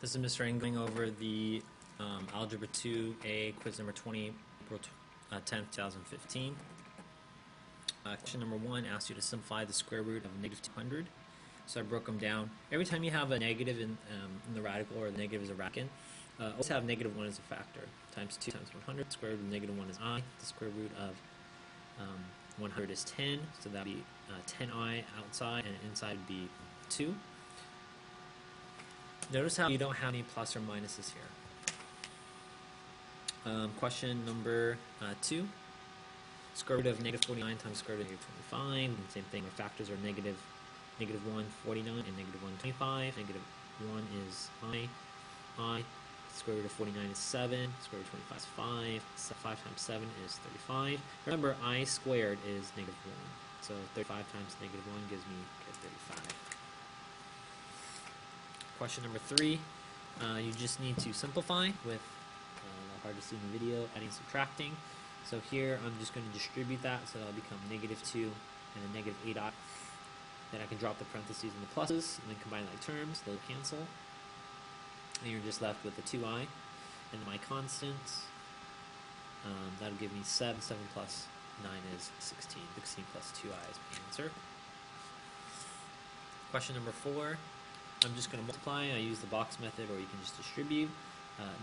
This is Mr. Ng going over the Algebra 2A quiz number 20, April 10th, 2015. Question number 1 asks you to simplify the square root of negative 200. So I broke them down. Every time you have a negative in the radical, or the negative is a radicand, always have negative 1 as a factor. Times 2 times 100. Square root of negative 1 is I. The square root of 100 is 10. So that would be 10i outside, and inside would be 2. Notice how you don't have any plus or minuses here. Question number 2. Square root of negative 49 times square root of negative 25. And same thing, our factors are negative 1, 49, and negative 1, 25. Negative 1 is I. Square root of 49 is 7. Square root of 25 is 5. So 5 times 7 is 35. Remember, I squared is negative 1. So 35 times negative 1 gives me 35. Question number 3, you just need to simplify with, hard to see in the video, adding, subtracting. So here I'm just going to distribute that, so that'll become negative 2 and a negative 8i. Then I can drop the parentheses and the pluses, and then combine like terms, they'll cancel. And you're just left with the 2i. And my constants, that'll give me 7. 7 plus 9 is 16. 16 plus 2i is my answer. Question number 4. I'm just going to multiply. I use the box method, or you can just distribute.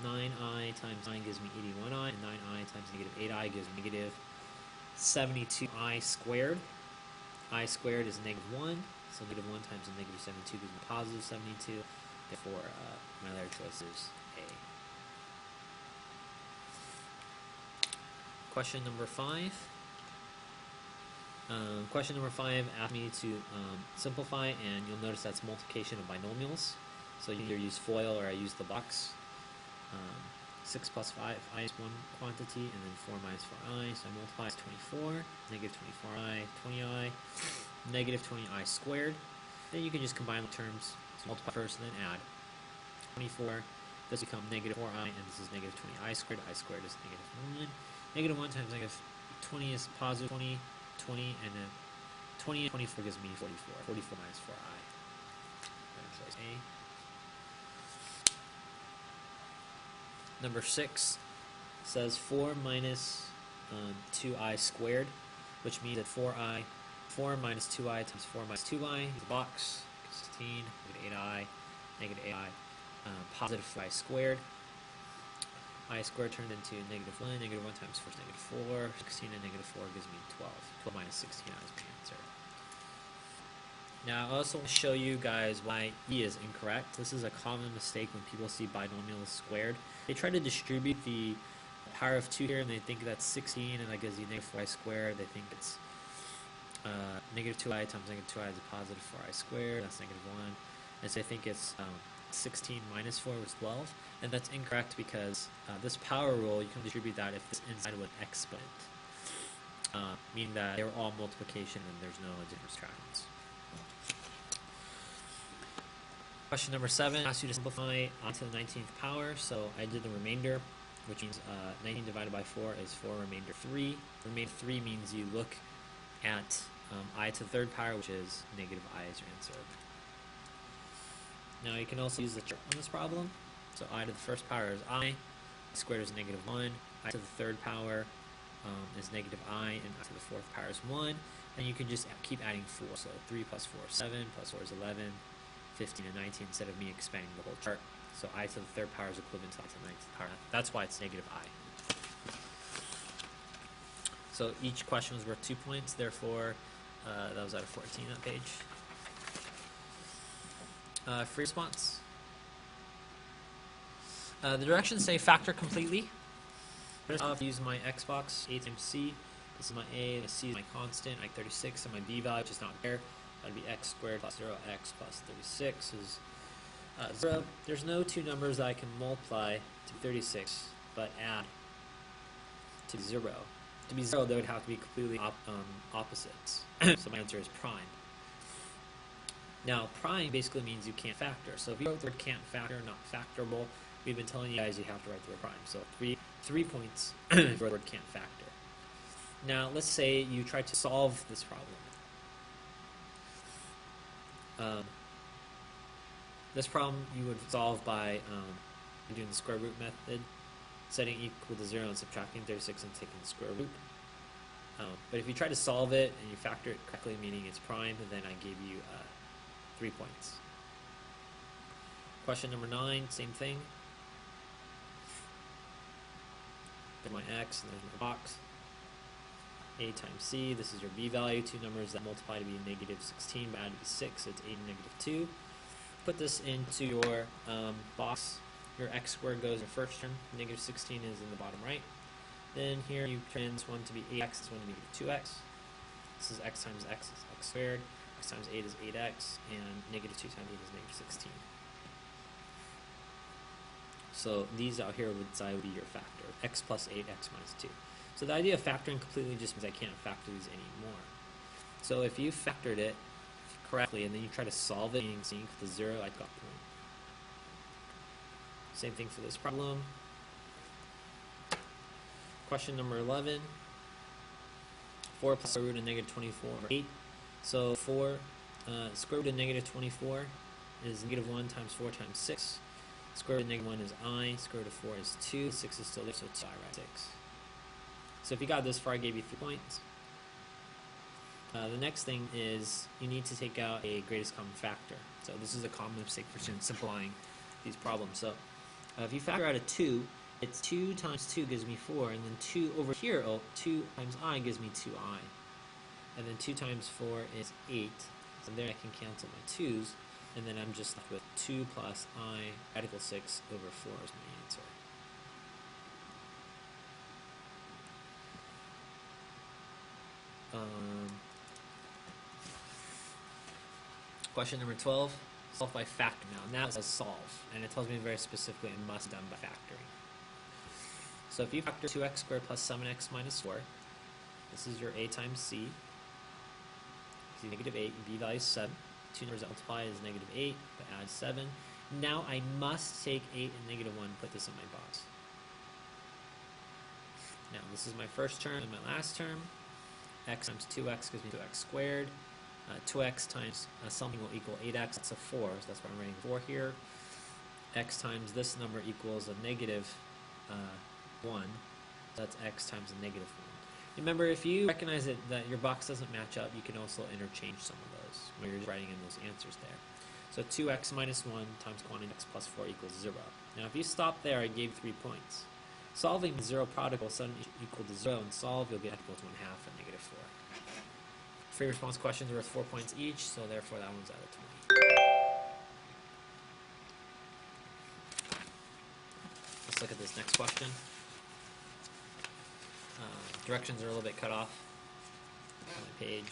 9i times 9 gives me 81i, and 9i times negative 8i gives me negative 72i squared. I squared is negative 1, so negative 1 times a negative 72 gives me positive 72. Therefore, my other choice is A. Question number 5. Question number 5 asks me to simplify, and you'll notice that's multiplication of binomials. So you either use FOIL or I use the box. 6 plus 5, I is one quantity, and then 4 minus 4i. So I multiply is 24, negative 24i, 20i, negative 20i squared. Then you can just combine the terms. So multiply first and then add. 24, this becomes negative 4i, and this is negative 20i squared. I squared is negative 1. Negative 1 times negative 20 is positive 20. 20 and then 20 and 24 gives me 44. 44 minus 4i. Choice A. Number 6 says 4 minus 2i squared, which means that 4 minus 2i times 4 minus 2i is a box. 16, negative 8i, negative 8i, positive 4i squared. I squared turned into negative 1, negative 1 times 4 is negative 4, 16 and negative 4 gives me 12. 12 minus 16 is my answer. Now I also want to show you guys why E is incorrect. This is a common mistake when people see binomials squared. They try to distribute the power of 2 here, and they think that's 16, and that gives you negative 4i squared. They think it's negative 2i times negative 2i is a positive 4i squared, that's negative 1. And so they think it's 16 minus 4 was 12, and that's incorrect because this power rule, you can distribute that if this inside was exponent, meaning that they're all multiplication and there's no different subtractions. Question number 7 asks you to simplify to the 19th power, so I did the remainder, which means 19 divided by 4 is 4 remainder 3. Remainder 3 means you look at I to the third power, which is negative I is your answer. Now you can also use the chart on this problem. So I to the first power is I squared is negative 1, I to the third power is negative I, and I to the fourth power is 1. And you can just keep adding 4. So 3 plus 4 is 7, plus 4 is 11, 15 and 19, instead of me expanding the whole chart. So I to the third power is equivalent to I to the 19th power. That's why it's negative I. So each question was worth 2 points, therefore that was out of 14 on that page. Free response. The directions say factor completely. I'll use my x box, a times c. This is my a, my c is my constant, like 36, and my b value, which is not there. That would be x squared plus 0x plus 36 is 0. There's no two numbers that I can multiply to 36, but add to 0. To be 0, they would have to be completely opposites. So my answer is prime. Now, prime basically means you can't factor. So if you wrote the word can't factor, not factorable, we've been telling you guys you have to write the word prime. So 3 points for the word can't factor. Now, let's say you try to solve this problem. This problem you would solve by doing the square root method, setting equal to 0 and subtracting 36 and taking the square root. But if you try to solve it and you factor it correctly, meaning it's prime, then I give you 3 points. Question number 9, same thing. There's my x and there's my box. A times c, this is your b value, two numbers that multiply to be negative 16 but add to be 6, so it's 8 and negative 2. Put this into your box. Your x squared goes in the first term, negative 16 is in the bottom right. Then here you turn this one to be 8x, this one to be negative 2x. This is x times x is x squared, x times 8 is 8x, and negative 2 times 8 is negative 16. So these out here would be your factor, x plus 8, x minus 2. So the idea of factoring completely just means I can't factor these anymore. So if you factored it correctly and then you try to solve it, meaning c equal to 0, I got point. Same thing for this problem. Question number 11. 4 plus square root of negative 24, 8. So 4, square root of negative 24 is negative 1 times 4 times 6. Square root of negative 1 is I, square root of 4 is 2, 6 is still there, so 2I, right? 6. So if you got this far, I gave you 3 points. The next thing is you need to take out a greatest common factor. So this is a common mistake for students simplifying these problems. So if you factor out a 2, it's 2 times 2 gives me 4, and then 2 over here, 2 times I gives me 2I. And then 2 times 4 is 8. So there I can cancel my 2's, and then I'm just left with 2 plus I radical 6 over 4 is my answer. Question number 12, solve by factor. Now it says solve, and it tells me very specifically it must be done by factoring. So if you factor 2x squared plus 7x minus 4, this is your a times c. See, negative 8, b value is 7. Two numbers that multiply is negative 8, but add 7. Now I must take 8 and negative 1 and put this in my box. Now this is my first term and my last term. X times 2x gives me 2x squared. 2x times something will equal 8x. That's a 4, so that's why I'm writing 4 here. X times this number equals a negative 1. So that's x times a negative 1. Remember, if you recognize that your box doesn't match up, you can also interchange some of those when you're writing in those answers there. So 2x minus 1 times quantity x plus 4 equals 0. Now if you stop there, I gave 3 points. Solving the 0 product will suddenly equal to 0, and solve, you'll get equal to 1/2 and negative 4. Free response questions are worth 4 points each, so therefore that one's out of 20. Let's look at this next question. Directions are a little bit cut off on the page.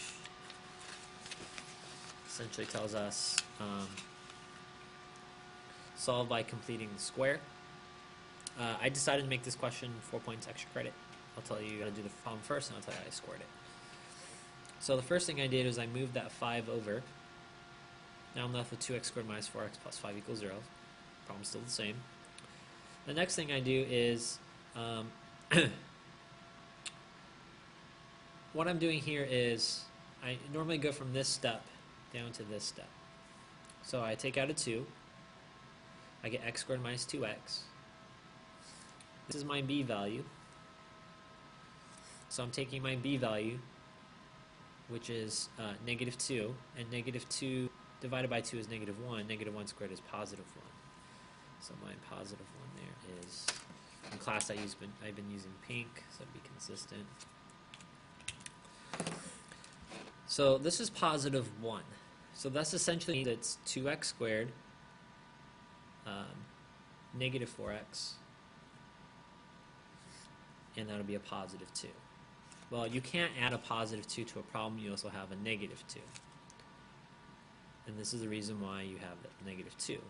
Essentially tells us solve by completing the square. I decided to make this question 4 points extra credit. I'll tell you how to do the problem first, and I'll tell you how I scored it. So the first thing I did is I moved that 5 over. Now I'm left with 2x squared minus 4x plus 5 equals 0. Problem's still the same. The next thing I do is what I'm doing here is I normally go from this step down to this step. So I take out a 2. I get x squared minus 2x. This is my b value. So I'm taking my b value, which is negative 2, and negative 2 divided by 2 is negative 1. Negative 1 squared is positive 1. So my positive 1 there is, in class I've been using pink, so to be consistent. So this is positive 1. So that's essentially that's 2x squared, negative 4x, and that'll be a positive 2. Well, you can't add a positive 2 to a problem. You also have a negative 2. And this is the reason why you have the negative 2.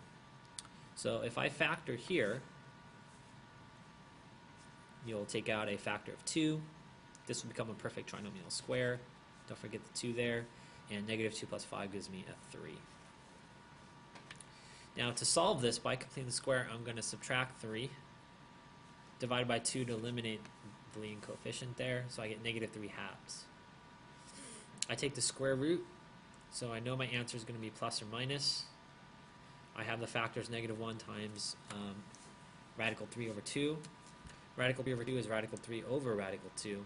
So if I factor here, you'll take out a factor of 2. This will become a perfect trinomial square. Don't forget the 2 there. And negative 2 plus 5 gives me a 3. Now to solve this by completing the square, I'm going to subtract 3. Divided by 2 to eliminate the leading coefficient there, so I get negative 3 halves. I take the square root, so I know my answer is going to be plus or minus. I have the factors negative 1 times radical 3 over 2. Radical 3 over 2 is radical 3 over radical 2.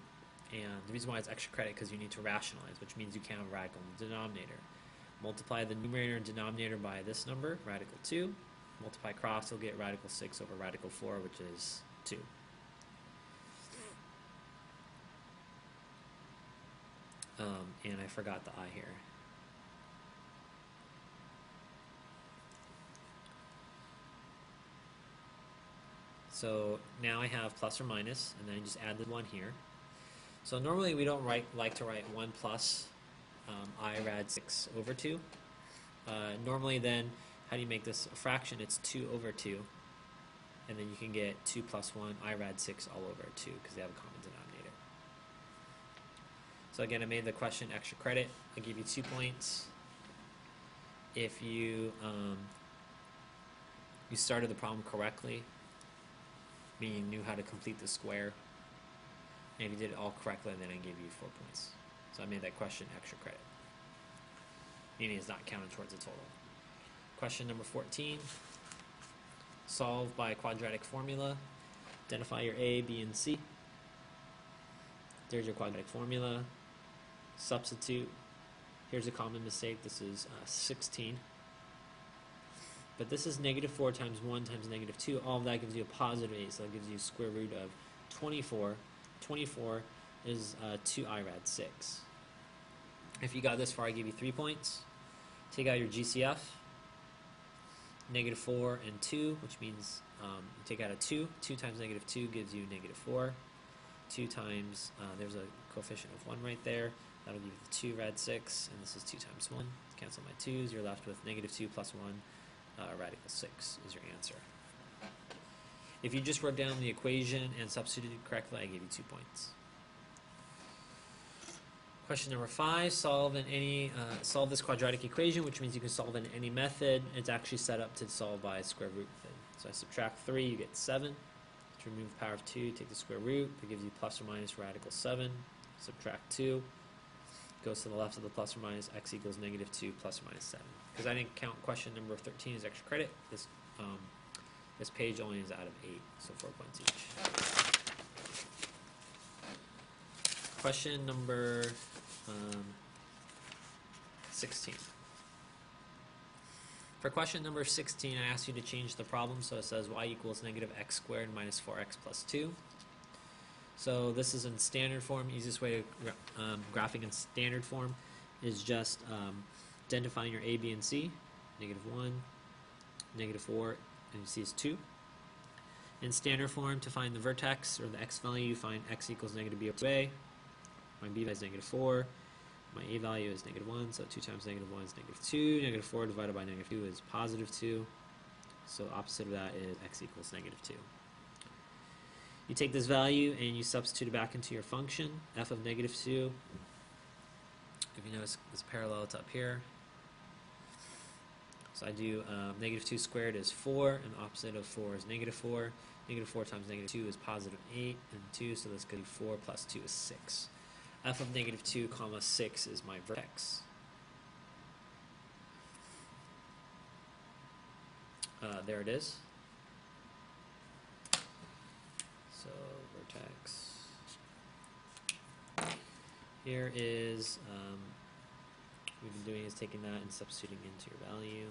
And the reason why it's extra credit because you need to rationalize, which means you can't have a radical in the denominator. Multiply the numerator and denominator by this number, radical 2. Multiply cross, you'll get radical 6 over radical 4, which is 2. And I forgot the I here. So now I have plus or minus, and then I just add the 1 here. So normally we don't like to write 1 plus I rad 6 over 2. Normally then, how do you make this a fraction? It's 2 over 2. And then you can get 2 plus 1 I rad 6 all over 2 because they have a common denominator. So again, I made the question extra credit. I give you 2 points. If you you started the problem correctly, meaning you knew how to complete the square, and if you did it all correctly, then I gave you 4 points. So I made that question extra credit, meaning it's not counted towards the total. Question number 14. Solve by quadratic formula. Identify your A, B, and C. There's your quadratic formula. Substitute. Here's a common mistake. This is 16. But this is negative 4 times 1 times negative 2. All of that gives you a positive 8, so that gives you square root of 24. 24 is 2 I rad 6. If you got this far, I give you 3 points. Take out your GCF. Negative 4 and 2, which means you take out a 2. 2 times negative 2 gives you negative 4. 2 times, there's a coefficient of 1 right there. That'll give you the 2 rad 6, and this is 2 times 1. Cancel my 2's. You're left with negative 2 plus 1. Radical 6 is your answer. If you just wrote down the equation and substituted correctly, I gave you 2 points. Question number 5, solve this quadratic equation, which means you can solve in any method. It's actually set up to solve by square root method. So I subtract 3, you get 7. To remove the power of 2, take the square root. That gives you plus or minus radical 7. Subtract 2. Goes to the left of the plus or minus, x equals negative 2 plus or minus 7. Because I didn't count question number 13 as extra credit, this page only is out of 8, so 4 points each. Question number 16. For question number 16, I asked you to change the problem, so it says y equals negative x squared minus 4x plus 2. So this is in standard form. Easiest way to graphing in standard form is just identifying your A, B, and C. Negative 1, negative 4, and C is 2. In standard form, to find the vertex or the x value, you find x equals negative b over a. My b value is negative 4. My a value is negative 1, so 2 times negative 1 is negative 2. Negative 4 divided by negative 2 is positive 2. So opposite of that is x equals negative 2. You take this value and you substitute it back into your function, f of negative 2. If you notice, this parallel, it's up here. So I do negative 2 squared is 4, and the opposite of 4 is negative 4. Negative 4 times negative 2 is positive 8, and 2, so this could be 4 plus 2 is 6. F of negative 2 comma 6 is my vertex. There it is. So vertex. Here is, what we've been doing is taking that and substituting into your value.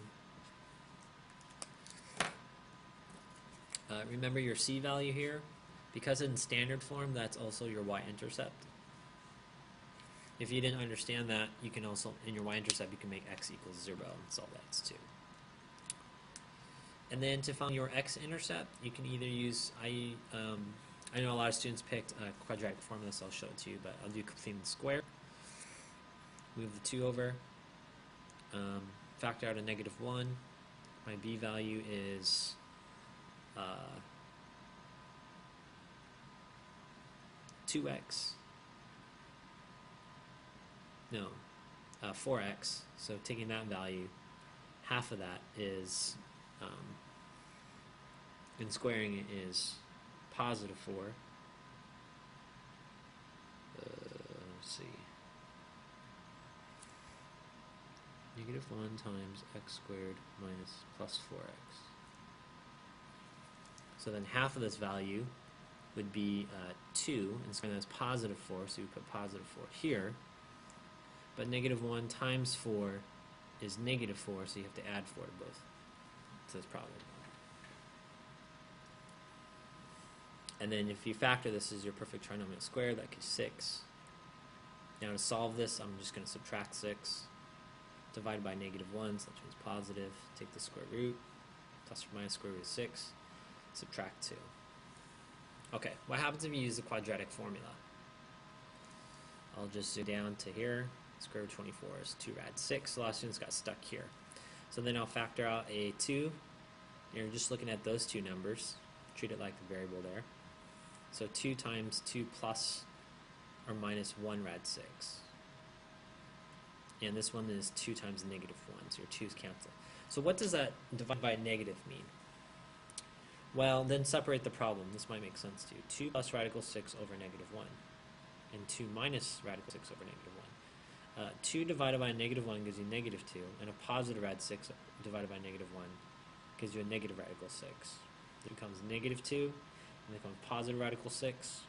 Remember your C value here. Because in standard form, that's also your Y-intercept. If you didn't understand that, you can also, in your Y-intercept, you can make x equals 0 and solve that too. And then to find your x-intercept, you can either use, I know a lot of students picked quadratic formula, so I'll show it to you, but I'll do completing the square. Move the 2 over. Factor out a negative 1. My b value is 2x. No, 4x. So taking that value, half of that is, and squaring it is positive 4. Let's see. Negative 1 times x squared minus plus 4x. So then half of this value would be 2, and so that's positive 4, so we put positive 4 here. But negative 1 times 4 is negative 4, so you have to add 4 to both. So it's probably 1. And then if you factor this as your perfect trinomial square, that gives 6. Now to solve this, I'm just going to subtract 6. Divide by negative 1, so that means positive. Take the square root, plus or minus square root of 6. Subtract 2. Okay, what happens if you use the quadratic formula? I'll just zoom down to here. Square root of 24 is 2 rad 6. So a lot of students got stuck here. So then I'll factor out a 2. You're just looking at those two numbers. Treat it like the variable there. So 2 times 2 plus or minus 1 rad 6. And this one is 2 times negative 1, so your 2's cancel. So what does that divide by negative mean? Well, then separate the problem. This might make sense to you. 2 plus radical 6 over negative 1. And 2 minus radical 6 over negative 1. 2 divided by negative 1 gives you negative 2. And a positive rad 6 divided by negative 1 gives you a negative radical 6. It becomes negative 2. And it becomes positive radical 6.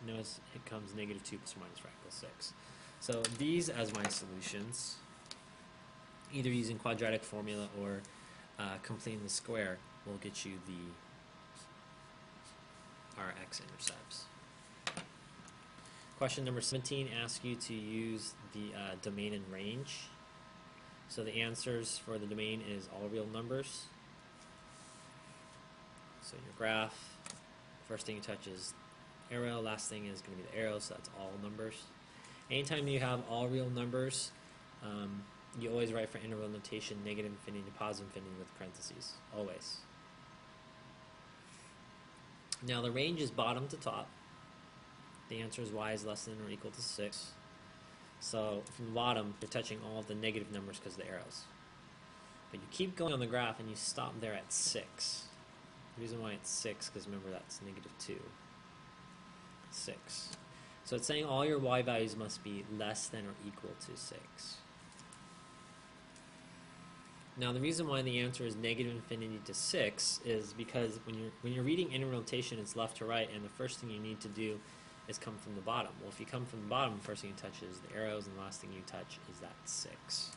Notice it comes negative 2 plus or minus radical 6. So these as my solutions, either using quadratic formula or completing the square, will get you our x-intercepts. Question number 17 asks you to use the domain and range. So the answers for the domain is all real numbers. So in your graph, first thing you touch is arrow, last thing is going to be the arrow, so that's all numbers. Anytime you have all real numbers, you always write for interval notation negative infinity to positive infinity with parentheses, always. Now the range is bottom to top. The answer is y is less than or equal to 6. So from the bottom, you're touching all of the negative numbers because of the arrows. But you keep going on the graph and you stop there at 6. The reason why it's 6, because remember that's negative 2. 6. So it's saying all your y values must be less than or equal to 6. Now the reason why the answer is negative infinity to 6 is because when you're reading interval notation, it's left to right, and the first thing you need to do is come from the bottom. Well, if you come from the bottom, the first thing you touch is the arrows, and the last thing you touch is that 6.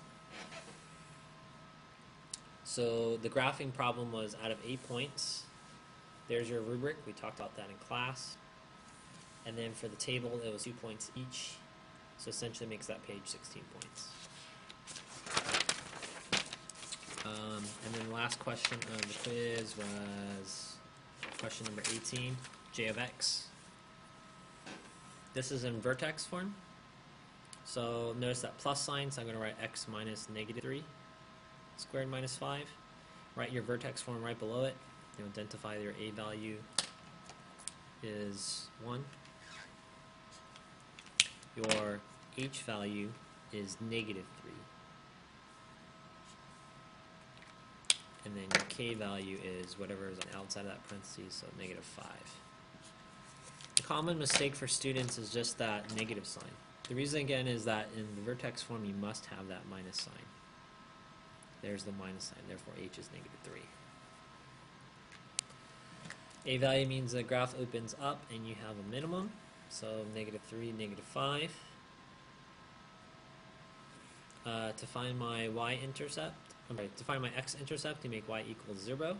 So the graphing problem was out of 8 points. There's your rubric. We talked about that in class. And then for the table, it was 2 points each. So essentially makes that page 16 points. And then the last question of the quiz was question number 18, j of x. This is in vertex form. So notice that plus sign, so I'm going to write x minus negative 3 squared minus 5. Write your vertex form right below it. You identify your a value is 1. Your h value is negative 3. And then your k value is whatever is outside of that parentheses, so negative 5. The common mistake for students is just that negative sign. The reason again is that in the vertex form you must have that minus sign. There's the minus sign, therefore h is negative 3. A value means the graph opens up and you have a minimum, so negative 3, negative 5. To find my y-intercept, to find my x-intercept, you make y equals 0.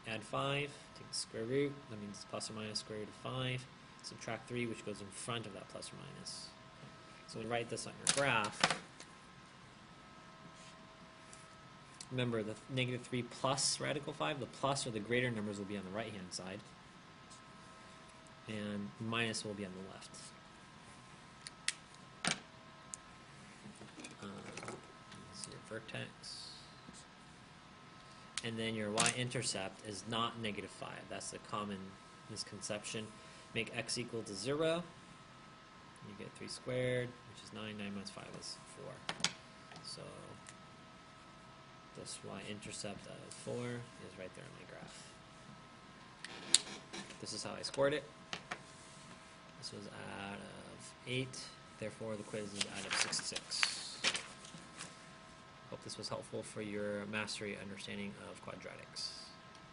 Add 5, take the square root, that means plus or minus square root of 5. Subtract 3, which goes in front of that plus or minus. So when you write this on your graph, remember the negative 3 plus radical 5, the plus or the greater numbers will be on the right hand side, and minus will be on the left. This is your vertex. And then your y-intercept is not negative 5. That's the common misconception. Make x equal to 0. You get 3 squared, which is 9. 9 minus 5 is 4. So this y-intercept of 4 is right there on my graph. This is how I scored it. This was out of 8. Therefore, the quiz is out of 66. Hope this was helpful for your mastery understanding of quadratics.